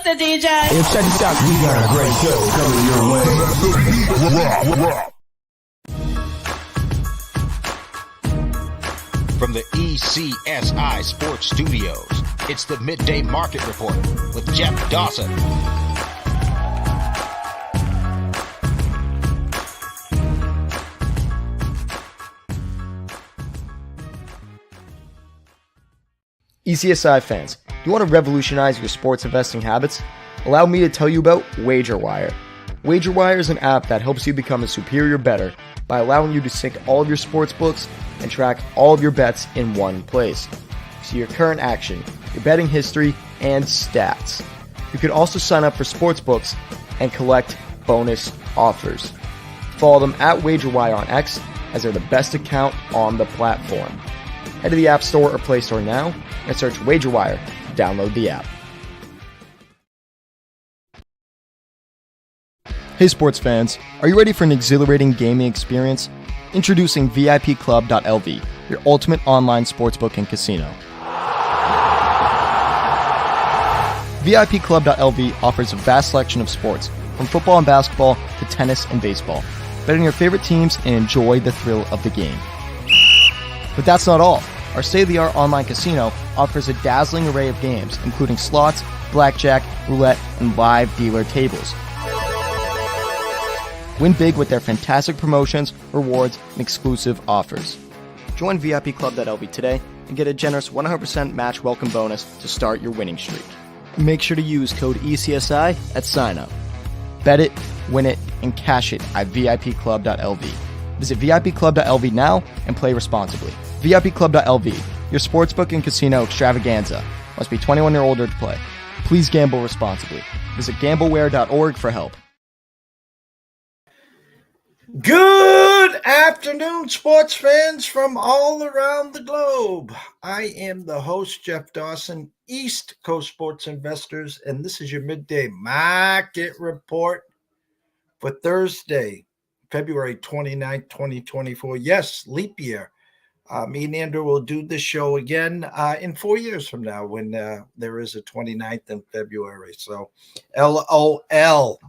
the DJ. Hey, check this out. We got a great show coming your way. From the ECSI Sports Studios, it's the Midday Market Report with Jeff Dawson. ECSI fans, do you want to revolutionize your sports investing habits? Allow me to tell you about WagerWire. WagerWire is an app that helps you become a superior bettor by allowing you to sync all of your sports books and track all of your bets in one place. See your current action, your betting history, and stats. You can also sign up for sportsbooks and collect bonus offers. Follow them at WagerWire on X, as they're the best account on the platform. Head to the App Store or Play Store now and search WagerWire to download the app. Hey sports fans, are you ready for an exhilarating gaming experience? Introducing VIPClub.lv, your ultimate online sportsbook and casino. VIPClub.lv offers a vast selection of sports, from football and basketball to tennis and baseball. Bet on your favorite teams and enjoy the thrill of the game. But that's not all. Our state-of-the-art online casino offers a dazzling array of games, including slots, blackjack, roulette, and live dealer tables. Win big with their fantastic promotions, rewards, and exclusive offers. Join VIPClub.lv today and get a generous 100% match welcome bonus to start your winning streak. Make sure to use code ECSI at sign-up. Bet it, win it, and cash it at VIPClub.lv. Visit VIPClub.lv now and play responsibly. VIPClub.lv, your sportsbook and casino extravaganza. Must be 21 or older to play. Please gamble responsibly. Visit gambleware.org for help. Good afternoon, sports fans from all around the globe. I am the host, Jeff Dawson, East Coast Sports Investors, and this is your Midday Market Report for Thursday, February 29th, 2024. Yes, leap year. Me and Andrew will do this show again in 4 years from now when there is a 29th in February. So, LOL.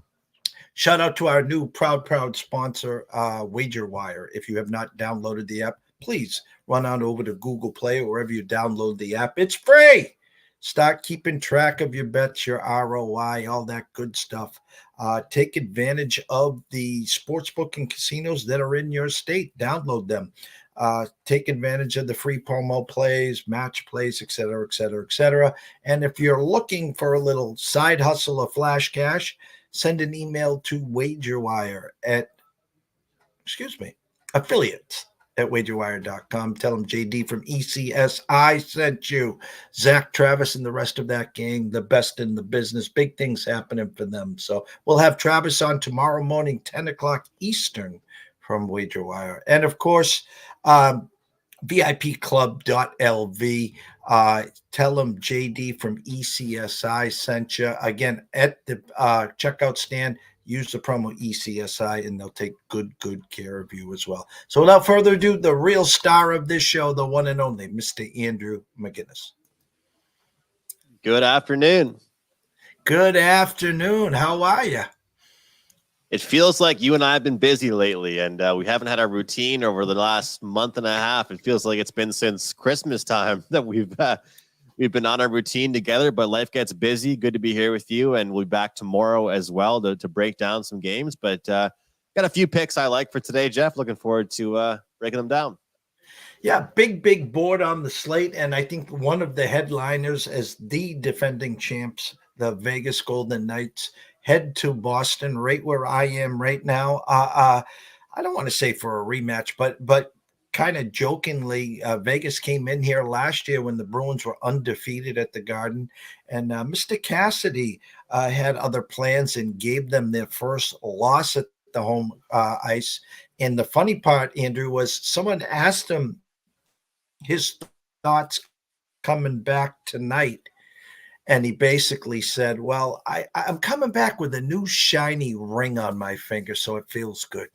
Shout out to our new proud sponsor, WagerWire. If you have not downloaded the app, please run on over to Google Play or wherever you download the app. It's free. Start keeping track of your bets, your ROI, all that good stuff. Take advantage of the sportsbook and casinos that are in your state. Download them. Take advantage of the free promo plays, match plays, et cetera, et cetera, et cetera. And if you're looking for a little side hustle or flash cash, send an email to WagerWire affiliates at wagerwire.com. Tell them JD from ECSI sent you. Zach Travis and the rest of that gang, the best in the business. Big things happening for them. So we'll have Travis on tomorrow morning, 10 o'clock Eastern from WagerWire. And of course, VIPClub.lv. Tell them JD from ECSI sent you. Again, at the checkout stand, use the promo ECSI, and they'll take good care of you as well. So without further ado, the real star of this show, the one and only, Mr. Andrew McInnis. Good afternoon. Good afternoon. How are you? It feels like you and I have been busy lately, and we haven't had our routine over the last month and a half. It feels like it's been since Christmas time that we've been on our routine together, but life gets busy. Good to be here with you, and we'll be back tomorrow as well to break down some games. But got a few picks I like for today, Jeff. Looking forward to breaking them down. Yeah, big board on the slate, and I think one of the headliners as the defending champs, the Vegas Golden Knights, head to Boston, right where I am right now. I don't want to say for a rematch, but kind of jokingly, Vegas came in here last year when the Bruins were undefeated at the Garden, and Mr. Cassidy had other plans and gave them their first loss at the home ice. And the funny part, Andrew, was someone asked him his thoughts coming back tonight. And he basically said, well, I'm coming back with a new shiny ring on my finger, so it feels good.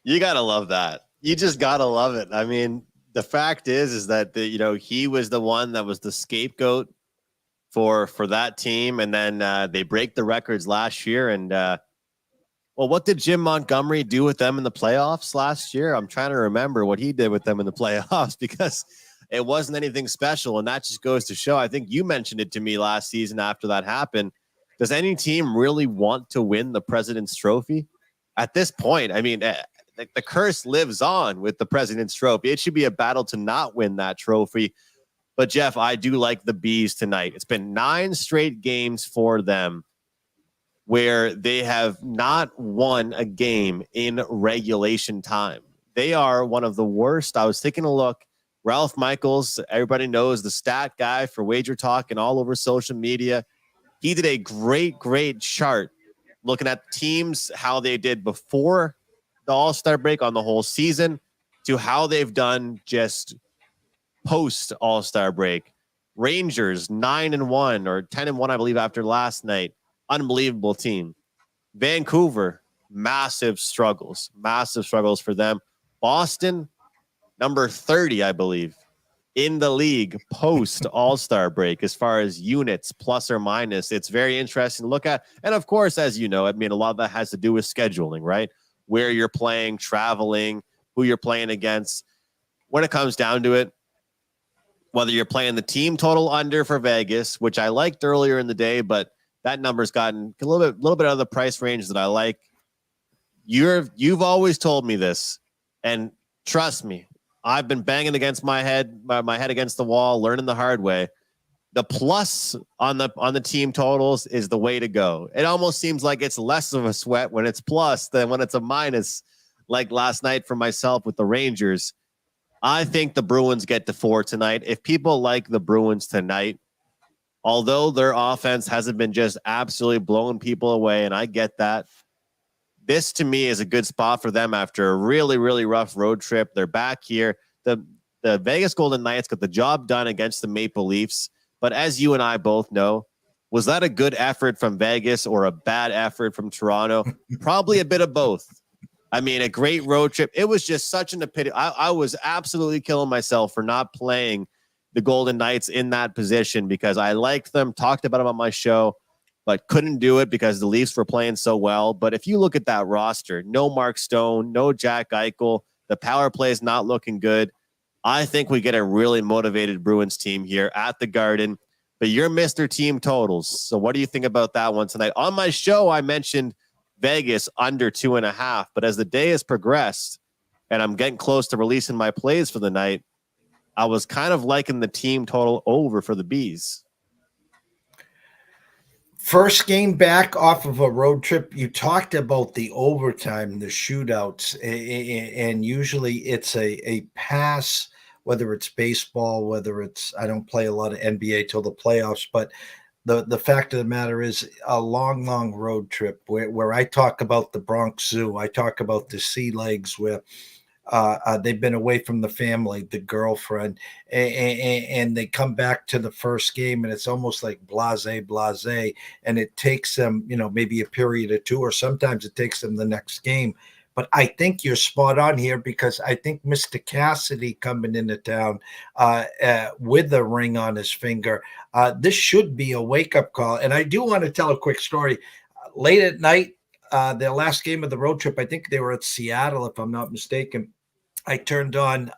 You got to love that. You just got to love it. I mean, the fact is that, he was the one that was the scapegoat for that team. And then they break the records last year. And what did Jim Montgomery do with them in the playoffs last year? I'm trying to remember what he did with them in the playoffs because it wasn't anything special. And that just goes to show, I think you mentioned it to me last season after that happened. Does any team really want to win the President's Trophy? At this point, I mean, the curse lives on with the President's Trophy. It should be a battle to not win that trophy. But, Jeff, I do like the Bees tonight. It's been 9 straight games for them where they have not won a game in regulation time. They are one of the worst. I was taking a look. Ralph Michaels, everybody knows, the stat guy for WagerTalk and all over social media. He did a great chart looking at teams, how they did before the All-Star break on the whole season to how they've done just post All-Star break. Rangers 9-1 or 10-1, I believe, after last night. Unbelievable team. Vancouver, massive struggles for them. Boston, number 30, I believe, in the league post All-Star break as far as units, plus or minus. It's very interesting to look at. And of course, as you know, I mean, a lot of that has to do with scheduling, right? Where you're playing, traveling, who you're playing against. When it comes down to it, whether you're playing the team total under for Vegas, which I liked earlier in the day, but that number's gotten a little bit out of the price range that I like. You've always told me this, and trust me, I've been banging against my head against the wall, learning the hard way. The plus on the team totals is the way to go. It almost seems like it's less of a sweat when it's plus than when it's a minus, like last night for myself with the Rangers. I think the Bruins get to 4 tonight. If people like the Bruins tonight, although their offense hasn't been just absolutely blowing people away, and I get that, this to me is a good spot for them after a really, really rough road trip. They're back here. The Vegas Golden Knights got the job done against the Maple Leafs. But as you and I both know, was that a good effort from Vegas or a bad effort from Toronto? Probably a bit of both. I mean, a great road trip. It was just such an epitome. I was absolutely killing myself for not playing the Golden Knights in that position because I liked them, talked about them on my show, but couldn't do it because the Leafs were playing so well. But if you look at that roster, no Mark Stone, no Jack Eichel, the power play is not looking good. I think we get a really motivated Bruins team here at the Garden. But you're Mr. Team Totals. So what do you think about that one tonight? On my show, I mentioned Vegas under 2.5. But as the day has progressed and I'm getting close to releasing my plays for the night, I was kind of liking the team total over for the Bees. First game back off of a road trip, you talked about the overtime, the shootouts, and usually it's a pass, whether it's baseball, whether it's, I don't play a lot of NBA till the playoffs, but the fact of the matter is a long road trip where I talk about the Bronx Zoo, I talk about the sea legs where they've been away from the family, the girlfriend, and they come back to the first game and it's almost like blase, and it takes them, maybe a period or 2, or sometimes it takes them the next game. But I think you're spot on here because I think Mr. Cassidy coming into town with a ring on his finger, this should be a wake-up call. And I do want to tell a quick story. Late at night, their last game of the road trip, I think they were at Seattle, if I'm not mistaken. I turned on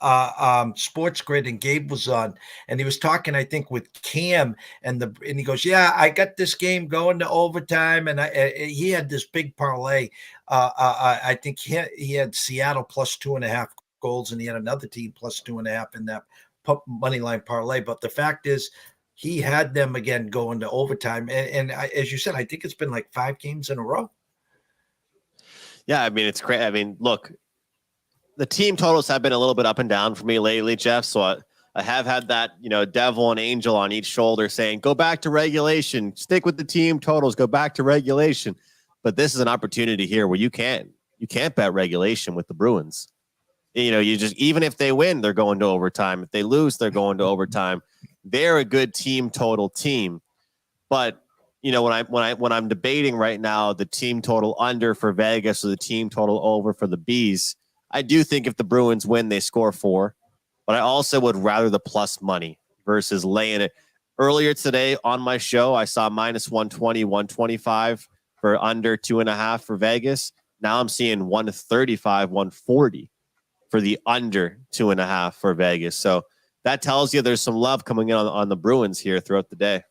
Sports Grid and Gabe was on, and he was talking, I think, with Cam, and he goes, "Yeah, I got this game going to overtime," and he had this big parlay. I think he had Seattle plus 2.5 goals, and he had another team plus 2.5 in that money line parlay. But the fact is, he had them again going to overtime, and as you said, I think it's been like 5 games in a row. Yeah, I mean, it's great. I mean, look, the team totals have been a little bit up and down for me lately, Jeff. So I have had that, devil and angel on each shoulder saying, go back to regulation, stick with the team totals, go back to regulation. But this is an opportunity here where you can't bet regulation with the Bruins. You just, even if they win, they're going to overtime. If they lose, they're going to overtime. They're a good team total team. But when I'm debating right now the team total under for Vegas or the team total over for the Bees, I do think if the Bruins win, they score 4. But I also would rather the plus money versus laying it. Earlier today on my show, I saw minus 120, 125 for under 2.5 for Vegas. Now I'm seeing 135, 140 for the under 2.5 for Vegas. So that tells you there's some love coming in on the Bruins here throughout the day.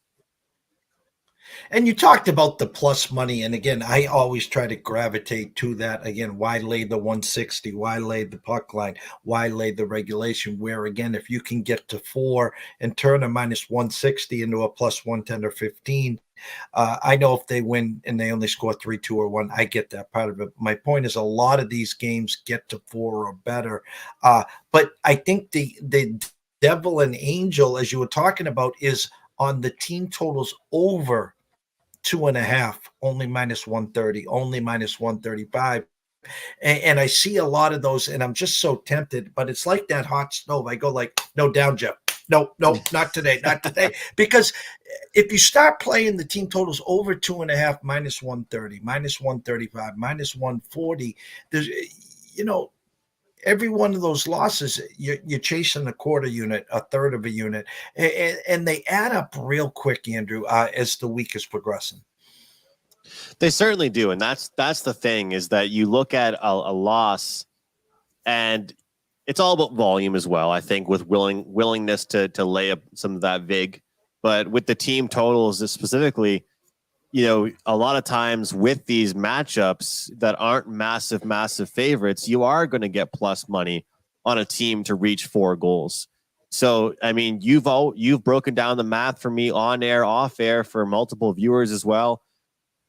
And you talked about the plus money. And again, I always try to gravitate to that. Again, why lay the 160? Why lay the puck line? Why lay the regulation? Where, again, if you can get to 4 and turn a minus 160 into a plus 110 or 15, I know if they win and they only score 3, 2, or 1, I get that part of it. My point is a lot of these games get to 4 or better. But I think the devil and angel, as you were talking about, is on the team totals over 2.5, only minus 130, only minus 135. And I see a lot of those, and I'm just so tempted, but it's like that hot stove. I go like, no, down, Jeff. No, not today, not today. Because if you start playing the team totals over 2.5, minus 130, minus 135, minus 140, there's, every one of those losses, you're chasing a quarter unit, a third of a unit, and they add up real quick, Andrew, as the week is progressing. They certainly do, and that's the thing, is that you look at a loss, and it's all about volume as well, I think, with willingness to lay up some of that vig. But with the team totals specifically, a lot of times with these matchups that aren't massive favorites, you are going to get plus money on a team to reach 4 goals. So, I mean, you've broken down the math for me on air, off air, for multiple viewers as well.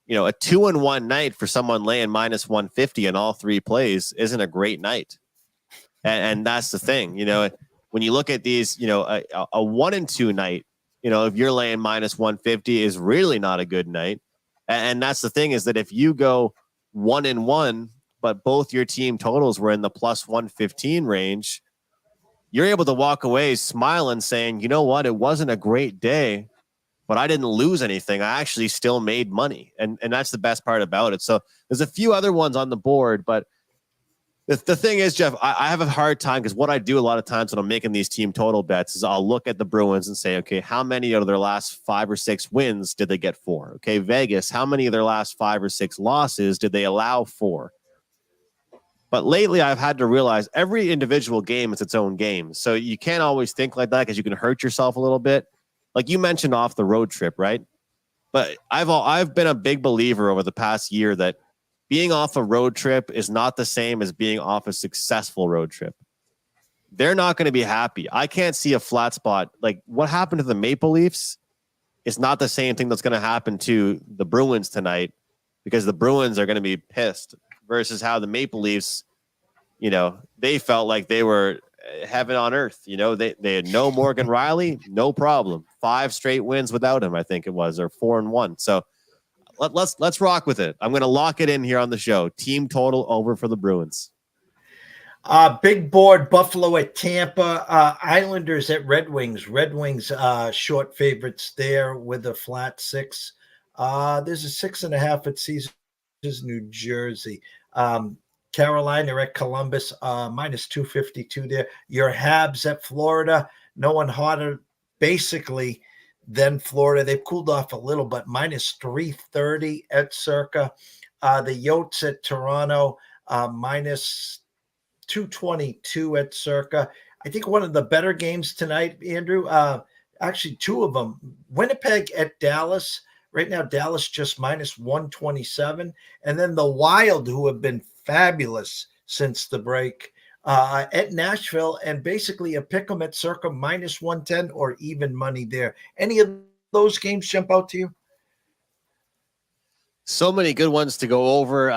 A 2-1 night for someone laying minus 150 in all 3 plays isn't a great night. And that's the thing, when you look at these, a 1-2 night, if you're laying minus 150 is really not a good night. And that's the thing, is that if you go 1-1, but both your team totals were in the plus 115 range, you're able to walk away smiling saying, you know what, it wasn't a great day, but I didn't lose anything. I actually still made money. And that's the best part about it. So there's a few other ones on the board, but the thing is, Jeff, I have a hard time, because what I do a lot of times when I'm making these team total bets is I'll look at the Bruins and say, okay, how many of their last 5 or 6 wins did they get 4? Okay, Vegas, how many of their last 5 or 6 losses did they allow 4? But lately I've had to realize every individual game is its own game. So you can't always think like that, because you can hurt yourself a little bit. Like you mentioned off the road trip, right? But I've been a big believer over the past year that being off a road trip is not the same as being off a successful road trip. They're not going to be happy. I can't see a flat spot. Like what happened to the Maple Leafs is not the same thing that's going to happen to the Bruins tonight, because the Bruins are going to be pissed, versus how the Maple Leafs, they felt like they were heaven on earth. They had no Morgan Riley, no problem. 5 straight wins without him, I think it was, or 4-1. So let's rock with it. I'm going to lock it in here on the show. Team total over for the Bruins. Big board, Buffalo at Tampa, Islanders at Red Wings. Red Wings short favorites there with a flat 6. There's a 6.5 at Caesars, New Jersey. Carolina at Columbus, minus 252 there. Your Habs at Florida, no one hotter basically than Florida. They've cooled off a little, but minus 330 at Circa. The Yotes at Toronto, minus 222 at Circa. I think one of the better games tonight, Andrew, actually 2 of them. Winnipeg at Dallas. Right now, Dallas just minus 127. And then the Wild, who have been fabulous since the break, at Nashville, and basically a pick 'em at Circa minus 110 or even money there. Any of those games jump out to you? So many good ones to go over.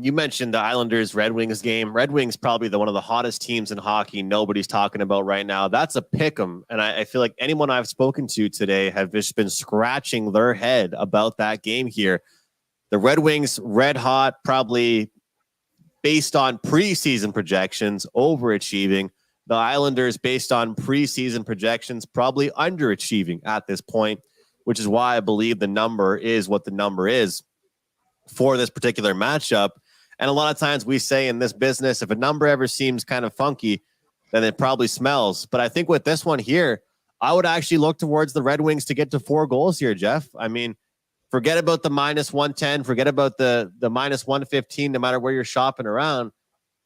You mentioned the Islanders Red Wings game. Red Wings probably one of the hottest teams in hockey. Nobody's talking about right now. That's a pick 'em, and I feel like anyone I've spoken to today have just been scratching their head about that game here. The Red Wings, red hot, probably based on preseason projections, overachieving. The Islanders, based on preseason projections, probably underachieving at this point, which is why I believe the number is what the number is for this particular matchup. And a lot of times we say in this business, if a number ever seems kind of funky, then it probably smells. But I think with this one here, I would actually look towards the Red Wings to get to 4 goals here, Jeff. I mean, forget about the minus 110, forget about the minus 115, no matter where you're shopping around.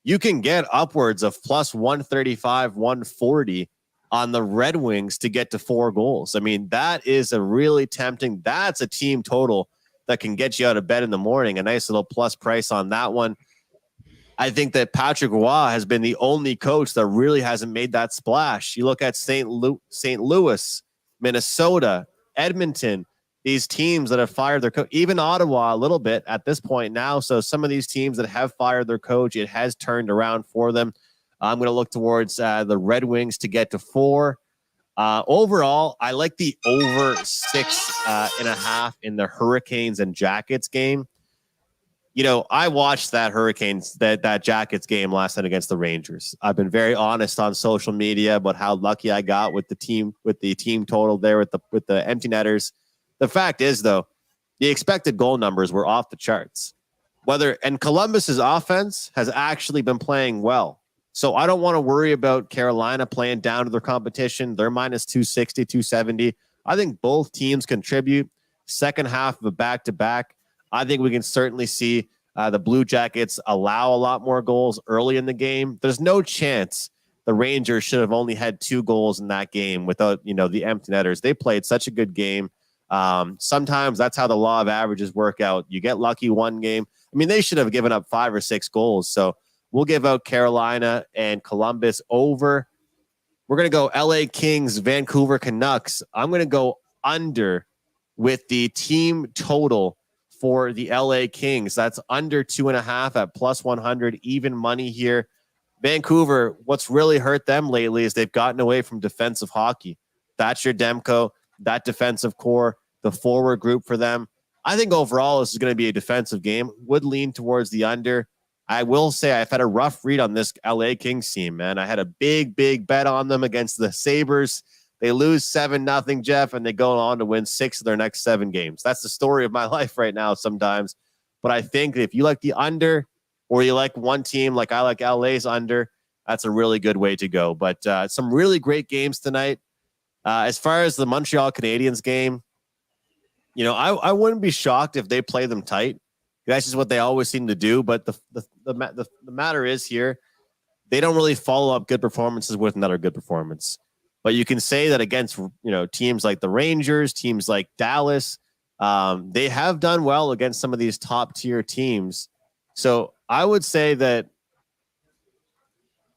You can get upwards of plus 135, 140 on the Red Wings to get to 4 goals. I mean, that is a really tempting. That's a team total that can get you out of bed in the morning. A nice little plus price on that one. I think that Patrick Roy has been the only coach that really hasn't made that splash. You look at St. Louis, Minnesota, Edmonton, these teams that have fired their coach, even Ottawa a little bit at this point now. So some of these teams that have fired their coach, it has turned around for them. I'm going to look towards the Red Wings to get to 4. Overall, I like the over 6.5 in the Hurricanes and Jackets game. You know, I watched that Hurricanes, that Jackets game last night against the Rangers. I've been very honest on social media about how lucky I got with the team total there with the empty netters. The fact is, though, the expected goal numbers were off the charts. And Columbus's offense has actually been playing well. So I don't want to worry about Carolina playing down to their competition. They're minus 260, 270. I think both teams contribute. Second half of a back-to-back, I think we can certainly see the Blue Jackets allow a lot more goals early in the game. There's no chance the Rangers should have only had 2 goals in that game without, the empty netters. They played such a good game. Sometimes that's how the law of averages work out. You get lucky one game. I mean, they should have given up 5 or 6 goals. So we'll give out Carolina and Columbus over. We're going to go LA Kings, Vancouver Canucks. I'm going to go under with the team total for the LA Kings. That's under 2.5 at plus 100, even money here. Vancouver, what's really hurt them lately is they've gotten away from defensive hockey. Thatcher Demko, that defensive core, the forward group for them. I think overall this is going to be a defensive game. Would lean towards the under. I will say I've had a rough read on this LA Kings team, man. I had a big bet on them against the Sabres. They lose 7-0, Jeff, and they go on to win 6 of their next 7 games. That's the story of my life right now sometimes. But I think if you like the under or you like one team like I like LA's under, that's a really good way to go. But some really great games tonight. As far as the Montreal Canadiens game, I wouldn't be shocked if they play them tight. That's just what they always seem to do. But the matter is here, they don't really follow up good performances with another good performance. But you can say that against, teams like the Rangers, teams like Dallas, they have done well against some of these top tier teams. So I would say that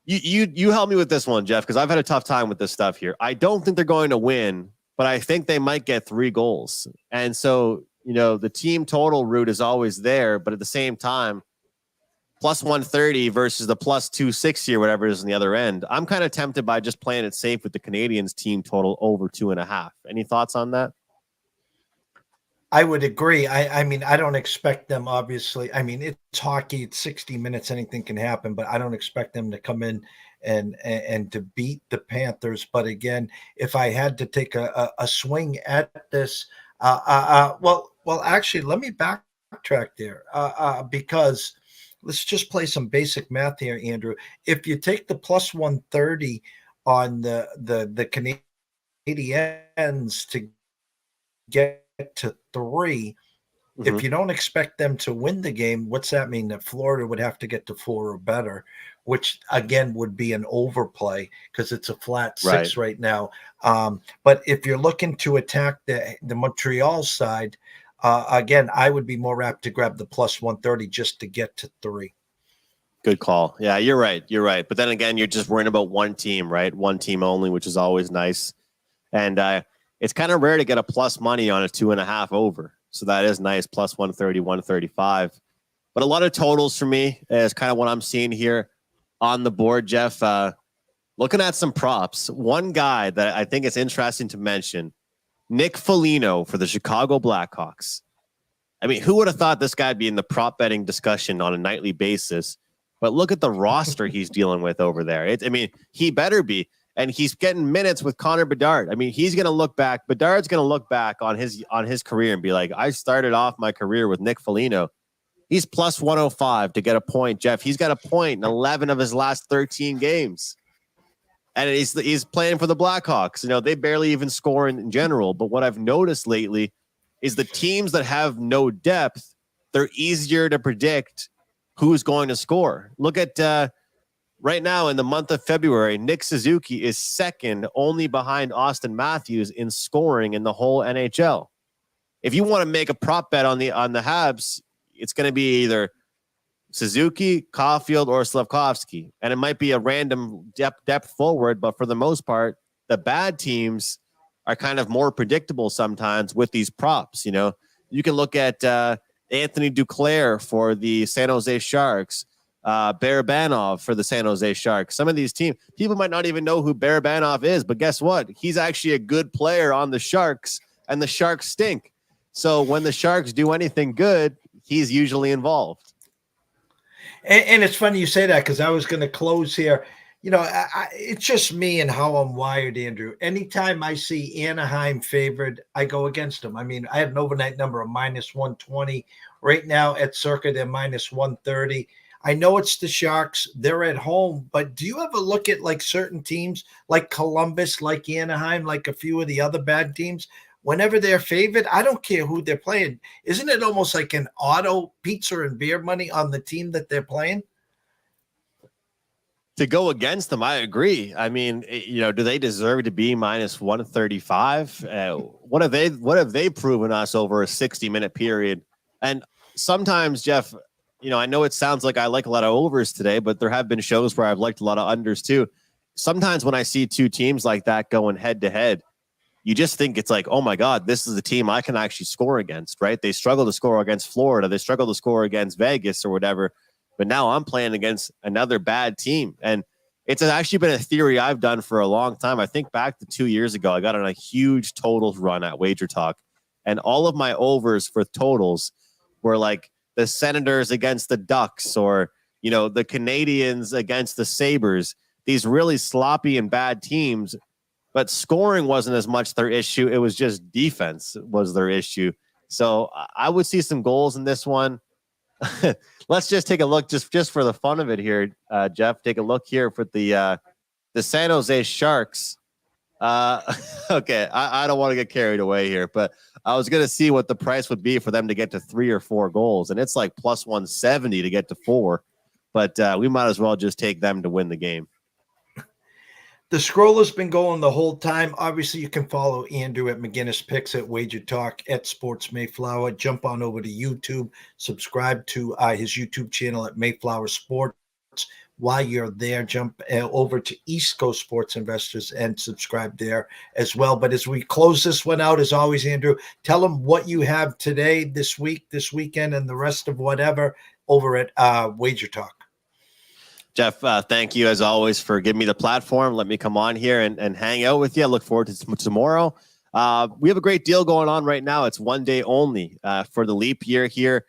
you help me with this one, Jeff, because I've had a tough time with this stuff here. I don't think they're going to win, but I think they might get 3 goals. And so, the team total route is always there, but at the same time, plus 130 versus the plus 260 or whatever it is on the other end. I'm kind of tempted by just playing it safe with the Canadiens team total over 2.5. Any thoughts on that? I would agree. I mean, I don't expect them, obviously. I mean, it's hockey. It's 60 minutes. Anything can happen, but I don't expect them to come in and to beat the Panthers. But again, if I had to take a swing at this, actually, let me backtrack there because let's just play some basic math here, Andrew. If you take the plus 130 on the Canadiens to get to 3, if you don't expect them to win the game, what's that mean? That Florida would have to get to 4 or better, which again would be an overplay because it's a flat 6 right now. But if you're looking to attack the Montreal side, again, I would be more apt to grab the plus 130 just to get to 3. Good call. Yeah, you're right. But then again, you're just worrying about one team, right? One team only, which is always nice. And it's kind of rare to get a plus money on a 2.5 over. So that is nice. Plus 130, 135. But a lot of totals for me is kind of what I'm seeing here on the board, Jeff. Looking at some props. One guy that I think is interesting to mention, Nick Foligno for the Chicago Blackhawks. I mean, who would have thought this guy'd be in the prop betting discussion on a nightly basis? But look at the roster he's dealing with over there. He better be. And he's getting minutes with Connor Bedard. I mean, he's going to look back. Bedard's going to look back on his career and be like, I started off my career with Nick Foligno. He's plus 105 to get a point, Jeff. He's got a point in 11 of his last 13 games. And he's playing for the Blackhawks. They barely even score in general. But what I've noticed lately is the teams that have no depth, they're easier to predict who's going to score. Look at right now in the month of February, Nick Suzuki is second only behind Austin Matthews in scoring in the whole NHL. If you want to make a prop bet on the Habs, it's going to be either Suzuki, Caulfield, or Slavkovsky. And it might be a random depth forward, but for the most part, the bad teams are kind of more predictable sometimes with these props. You can look at Anthony Duclair for the San Jose Sharks, Barabanov for the San Jose Sharks. Some of these teams, people might not even know who Barabanov is, but guess what? He's actually a good player on the Sharks, and the Sharks stink. So when the Sharks do anything good, he's usually involved. And it's funny you say that, because I was going to close here. It's just me and how I'm wired, Andrew. Anytime I see Anaheim favored, I go against them. I mean, I had an overnight number of -120. Right now at Circa, they're -130. I know it's the Sharks. They're at home. But do you ever look at like certain teams like Columbus, like Anaheim, like a few of the other bad teams? Whenever they're favored, I don't care who they're playing. Isn't it almost like an auto pizza and beer money on the team that they're playing? To go against them, I agree. I mean, do they deserve to be -135? What have they proven us over a 60-minute period? And sometimes, Jeff, I know it sounds like I like a lot of overs today, but there have been shows where I've liked a lot of unders too. Sometimes when I see two teams like that going head to head, you just think it's like, oh my God, this is a team I can actually score against, right? They struggle to score against Florida. They struggle to score against Vegas or whatever. But now I'm playing against another bad team. And it's actually been a theory I've done for a long time. I think back to 2 years ago, I got on a huge totals run at WagerTalk. And all of my overs for totals were like the Senators against the Ducks, or, the Canadians against the Sabres. These really sloppy and bad teams. But scoring wasn't as much their issue. It was just defense was their issue. So I would see some goals in this one. Let's just take a look just for the fun of it here, Jeff. Take a look here for the San Jose Sharks. Okay, I don't want to get carried away here, but I was going to see what the price would be for them to get to 3 or 4 goals, and it's like +170 to get to 4. But we might as well just take them to win the game. The scroller's been going the whole time. Obviously, you can follow Andrew at McInnis Picks, at WagerTalk, at Sports Mayflower. Jump on over to YouTube. Subscribe to his YouTube channel at Mayflower Sports. While you're there, jump over to East Coast Sports Investors and subscribe there as well. But as we close this one out, as always, Andrew, tell them what you have today, this week, this weekend, and the rest of whatever over at WagerTalk. Jeff, thank you as always for giving me the platform. Let me come on here and hang out with you. I look forward to tomorrow. We have a great deal going on right now. It's one day only for the leap year here.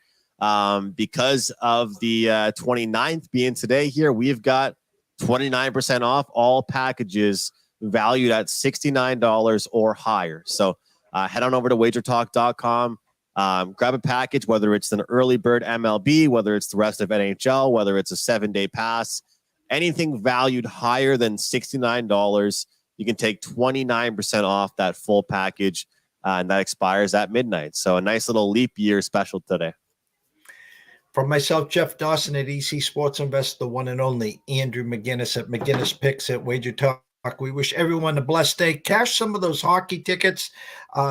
Because of the 29th being today here, we've got 29% off all packages valued at $69 or higher. So head on over to wagertalk.com. Grab a package, whether it's an early bird MLB, whether it's the rest of NHL, whether it's a 7-day pass, anything valued higher than $69, you can take 29% off that full package, and that expires at midnight. So a nice little leap year special today. From myself, Jeff Dawson at EC Sports Invest, the one and only Andrew McInnis at McInnis Picks at WagerTalk. We wish everyone a blessed day. Cash some of those hockey tickets,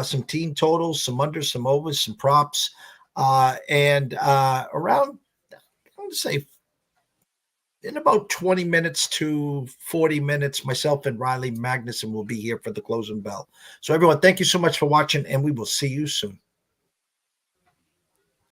some team totals, some unders, some overs, some props, and around, I want to say, in about 20 minutes to 40 minutes, myself and Riley Magnuson will be here for the closing bell. So everyone, thank you so much for watching, and we will see you soon.